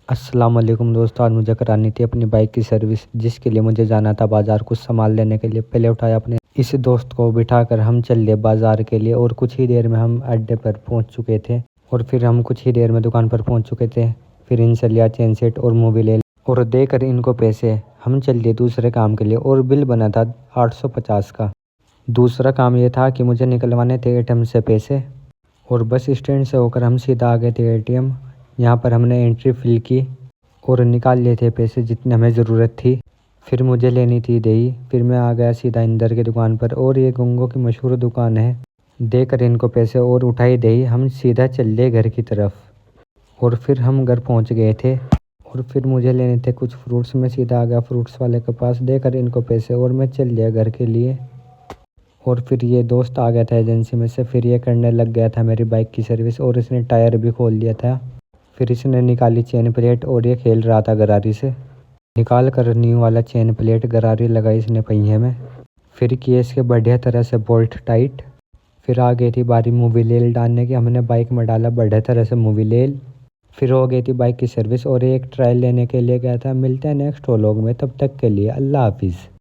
अस्सलाम वालेकुम दोस्तों, आज मुझे करानी थी अपनी बाइक की सर्विस, जिसके लिए मुझे जाना था बाज़ार कुछ सामान लेने के लिए। पहले उठाया अपने इस दोस्त को बिठाकर हम चल लिए बाज़ार के लिए और कुछ ही देर में हम अड्डे पर पहुंच चुके थे। और फिर हम कुछ ही देर में दुकान पर पहुंच चुके थे। फिर इनसे लिया चेन सेट और मूवी ले और देकर इनको पैसे हम चल लिए दूसरे काम के लिए और बिल बना था 850 का। दूसरा काम ये था कि मुझे निकलवाने थे एटीएम से पैसे और बस स्टैंड से होकर हम सीधा आ गए थे एटीएम। यहाँ पर हमने एंट्री फिल की और निकाल लिए थे पैसे जितने हमें ज़रूरत थी। फिर मुझे लेनी थी दही। फिर मैं आ गया सीधा इंदर की दुकान पर और ये गंगो की मशहूर दुकान है। देकर इनको पैसे और उठाई दही, हम सीधा चल लिए घर की तरफ। और फिर हम घर पहुंच गए थे और फिर मुझे लेने थे कुछ फ्रूट्स। मैं सीधा आ गया फ्रूट्स वाले के पास, देकर इनको पैसे और मैं चल लिया घर के लिए। और फिर ये दोस्त आ गया था एजेंसी में से, फिर ये करने लग गया था मेरी बाइक की सर्विस और इसने टायर भी खोल लिया था। फिर इसने निकाली चेन प्लेट और ये खेल रहा था गरारी से। निकाल कर न्यू वाला चेन प्लेट गरारी लगाई इसने पहिए में। फिर किए इसके बढ़िया तरह से बोल्ट टाइट। फिर आ गई थी बारी मूवी डालने की। हमने बाइक में डाला बढ़िया तरह से मूवी। फिर हो गई थी बाइक की सर्विस और एक ट्रायल लेने के लिए गया था। मिलते हैं नेक्स्ट व्लॉग में, तब तक के लिए अल्लाह हाफिज़।